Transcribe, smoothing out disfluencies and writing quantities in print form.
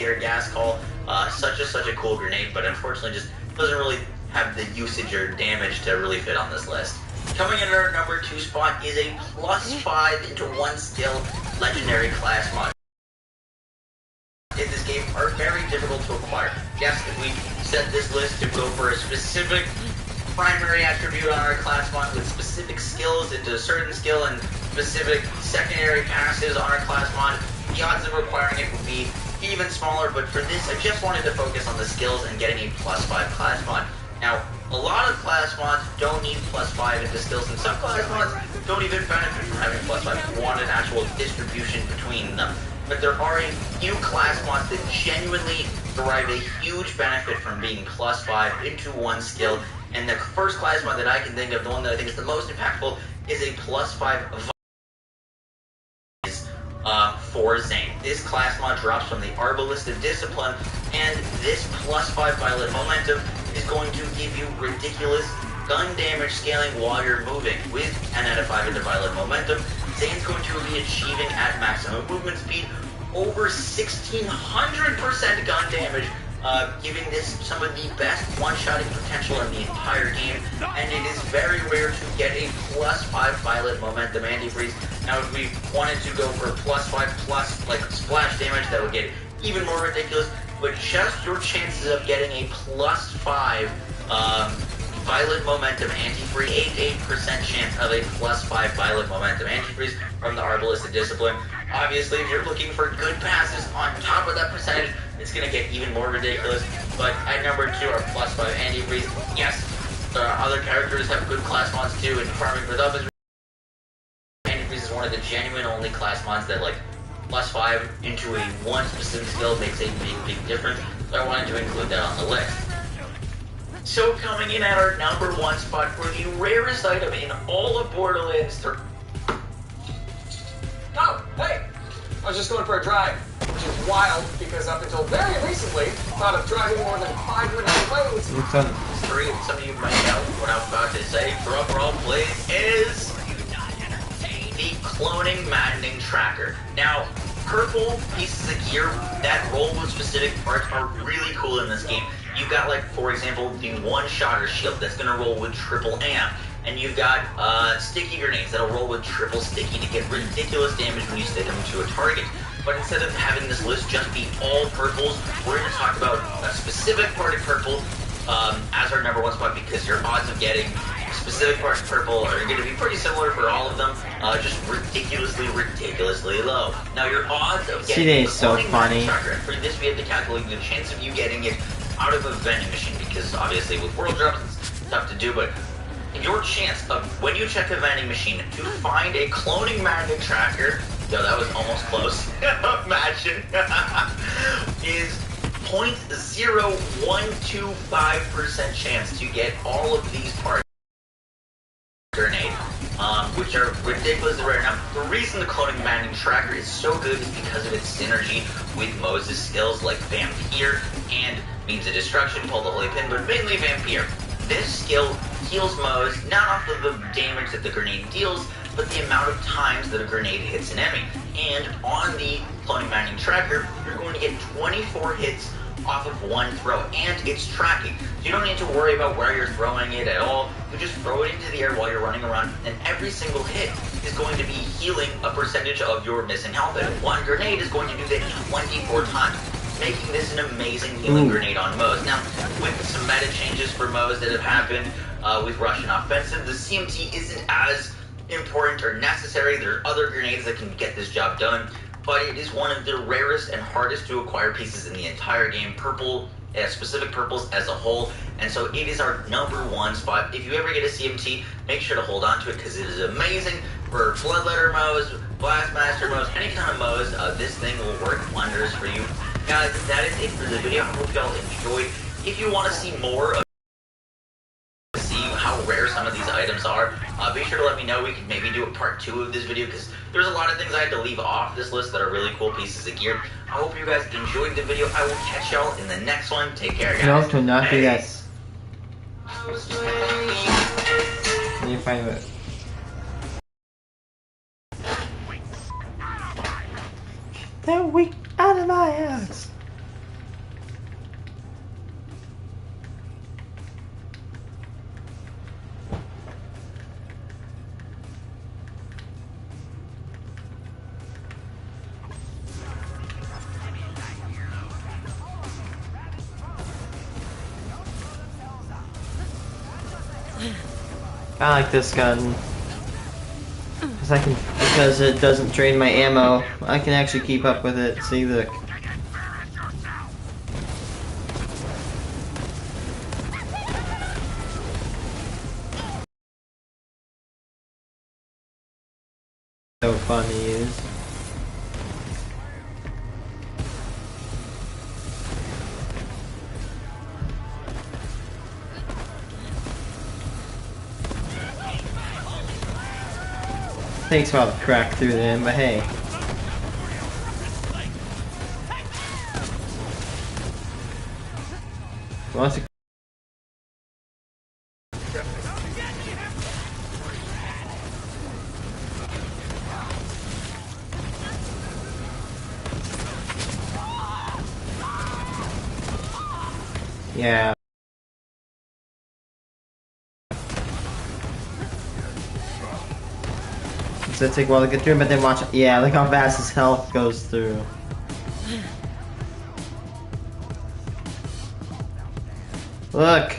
gas call. Such a cool grenade, but unfortunately just doesn't really have the usage or damage to really fit on this list. Coming in at our number 2 spot is a +5 into 1 skill legendary class mod. In this game are very difficult to acquire. Yes, if we set this list to go for a specific primary attribute on our class mod with specific skills into a certain skill and specific secondary passes on our class mod, the odds of acquiring it would be even smaller, but for this I just wanted to focus on the skills and getting a +5 class mod. Now, a lot of class mods don't need +5 into skills, and some class mods don't even benefit from having +5. You want an actual distribution between them. But there are a few class mods that genuinely derive a huge benefit from being +5 into 1 skill, and the first class mod that I can think of, the one that I think is the most impactful, is a +5 for Zane. This class mod drops from the Arbalist of Discipline, and this +5 Violet Momentum is going to give you ridiculous gun damage scaling while you're moving. With 10 out of 5 into Violet Momentum, Zane's going to be achieving at maximum movement speed over 1600% gun damage, giving this some of the best one-shotting potential in the entire game, and it is very rare to get a +5 Violet Momentum antifreeze. Now, if we wanted to go for +5 plus like splash damage, that would get even more ridiculous, but just your chances of getting a +5 Violet Momentum antifreeze, 88% chance of a +5 Violet Momentum antifreeze from the Arbalist of Discipline. Obviously, if you're looking for good passes on top of that percentage, it's going to get even more ridiculous. But at number 2, our +5 antifreeze. Yes, other characters have good class mods too, and farming for them is antifreeze is one of the genuine only class mods that like +5 into a one specific skill makes a big difference. So I wanted to include that on the list. So coming in at our number 1 spot for the rarest item in all of Borderlands 3. Oh, hey! I was just going for a drive, which is wild because up until very recently, thought of driving more than 5 minutes away. Some of you might know what I'm about to say. Drum roll, please. Is the cloning maddening tracker. Now, purple pieces of gear that roll with specific parts are really cool in this game. You've got, like, for example, the one-shotter shield that's going to roll with triple amp. And you've got sticky grenades that'll roll with triple sticky to get ridiculous damage when you stick them to a target. But instead of having this list just be all purples, we're going to talk about a specific part of purple as our number 1 spot, because your odds of getting specific parts of purple are going to be pretty similar for all of them, just ridiculously low. Now your odds of getting is so funny. Tracker, and for this we have to calculate the chance of you getting it out of a vending machine, because obviously with world drops it's tough to do, but your chance of, when you check a vending machine, to find a cloning magnet tracker, yo, that was almost close, imagine, is 0.0125% chance to get all of these parts grenade, which are ridiculously rare. Now, the reason the cloning magnet tracker is so good is because of its synergy with Moses' skills like Vampire and Means of Destruction, Pull the Holy Pin, but mainly Vampire. This skill heals Mose not off of the damage that the grenade deals, but the amount of times that a grenade hits an enemy. And on the cloning magnet tracker, you're going to get 24 hits off of 1 throw, and it's tracking. So you don't need to worry about where you're throwing it at all. You just throw it into the air while you're running around, and every single hit is going to be healing a percentage of your missing health, and 1 grenade is going to do that 24 times. Making this an amazing healing grenade on Mose. Now, with some meta changes for Mose that have happened with Russian Offensive, the CMT isn't as important or necessary. There are other grenades that can get this job done, but it is one of the rarest and hardest to acquire pieces in the entire game. Purple, specific purples as a whole, and so it is our number 1 spot. If you ever get a CMT, make sure to hold on to it, because it is amazing for Bloodletter Mose, Blastmaster Mose, any kind of Mose. This thing will work wonders for you. Guys, that is it for the video. I hope y'all enjoyed. If you want to see more of how rare some of these items are, be sure to let me know. We could maybe do a part 2 of this video, because there's a lot of things I had to leave off this list that are really cool pieces of gear. I hope you guys enjoyed the video. I will catch y'all in the next one. Take care, guys. No, to not hey. yes. Need to find it. That weak out of my house. I like this gun. Because it doesn't drain my ammo, I can actually keep up with it. See, look. So fun to use. Takes a while to crack through them, but hey. Once it yeah. Does it take a while to get through, but then watch. Yeah, look how fast his health goes through. Look!